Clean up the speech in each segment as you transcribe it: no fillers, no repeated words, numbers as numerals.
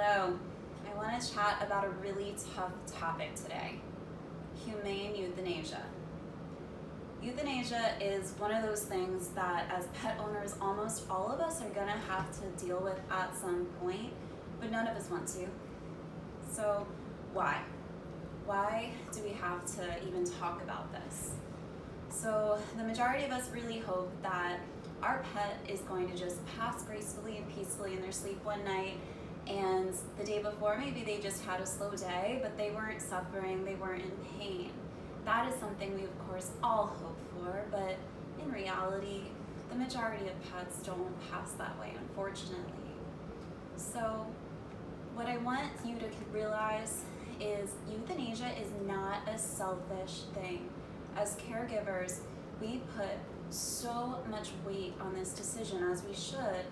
Hello. I want to chat about a really tough topic today: humane euthanasia. Euthanasia is one of those things that, as pet owners, almost all of us are going to have to deal with at some point, but none of us want to. So, why? Why do we have to even talk about this? So, the majority of us really hope that our pet is going to just pass gracefully and peacefully in their sleep one night, and the day before maybe they just had a slow day, but they weren't suffering, they weren't in pain. That is something we of course all hope for, but in reality, the majority of pets don't pass that way, unfortunately. So what I want you to realize is euthanasia is not a selfish thing. As caregivers, we put so much weight on this decision, as we should,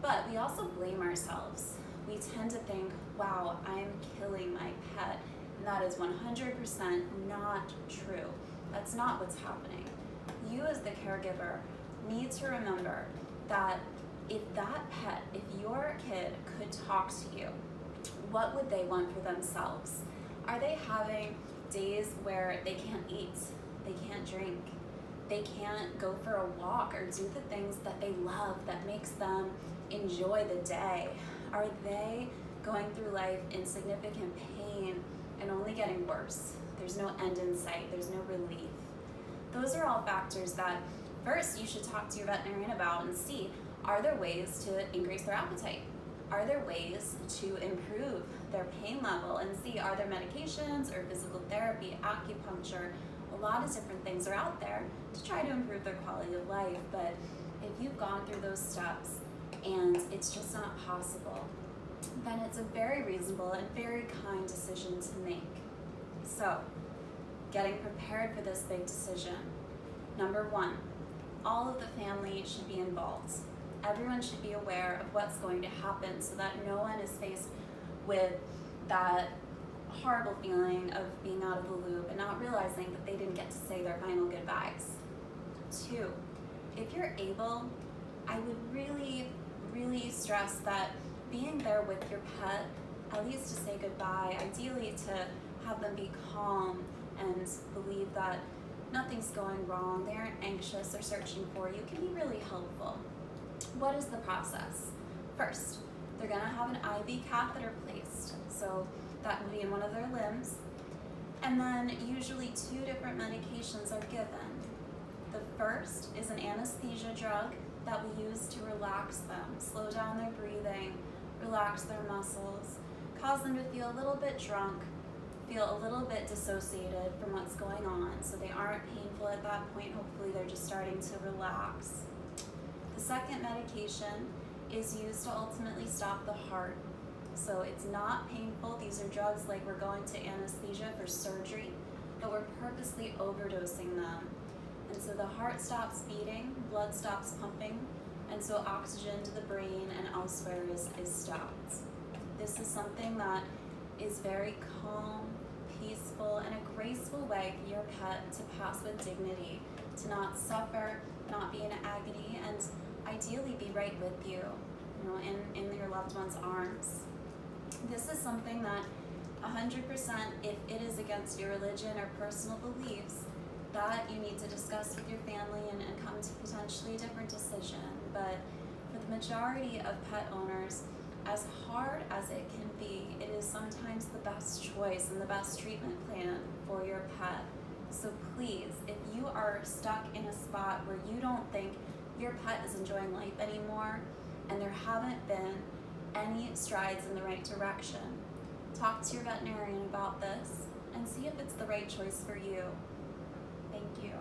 but we also blame ourselves. We tend to think, wow, I'm killing my pet, and that is 100% not true. That's not what's happening. You as the caregiver need to remember that if that pet, if your kid could talk to you, what would they want for themselves? Are they having days where they can't eat, they can't drink, they can't go for a walk or do the things that they love that makes them enjoy the day? Are they going through life in significant pain and only getting worse? There's no end in sight, there's no relief. Those are all factors that first you should talk to your veterinarian about and see, are there ways to increase their appetite? Are there ways to improve their pain level? And see, are there medications or physical therapy, acupuncture? A lot of different things are out there to try to improve their quality of life. But if you've gone through those steps and it's just not possible, then it's a very reasonable and very kind decision to make. So, getting prepared for this big decision. Number one, all of the family should be involved. Everyone should be aware of what's going to happen so that no one is faced with that horrible feeling of being out of the loop and not realizing that they didn't get to say their final goodbyes. Two, if you're able, I would really stress that being there with your pet, at least to say goodbye, ideally to have them be calm and believe that nothing's going wrong, they aren't anxious or searching for you, can be really helpful. What is the process? First, they're going to have an IV catheter placed, so that would be in one of their limbs, and then usually 2 different medications are given. The first is an anesthesia drug that we use to relax them, slow down their breathing, relax their muscles, cause them to feel a little bit drunk, feel a little bit dissociated from what's going on, so they aren't painful at that point. Hopefully they're just starting to relax. The second medication is used to ultimately stop the heart. So it's not painful. These are drugs like we're going to anesthesia for surgery, but we're purposely overdosing them. And so the heart stops beating, blood stops pumping, and so oxygen to the brain and elsewhere is stopped. This is something that is very calm, peaceful, and a graceful way for your pet to pass with dignity, to not suffer, not be in agony, and ideally be right with you, in your loved one's arms. This is something that 100%, if it is against your religion or personal beliefs, that you need to discuss with your family and come to potentially a different decision. But for the majority of pet owners, as hard as it can be, it is sometimes the best choice and the best treatment plan for your pet. So please, if you are stuck in a spot where you don't think your pet is enjoying life anymore and there haven't been any strides in the right direction, talk to your veterinarian about this and see if it's the right choice for you. Thank you.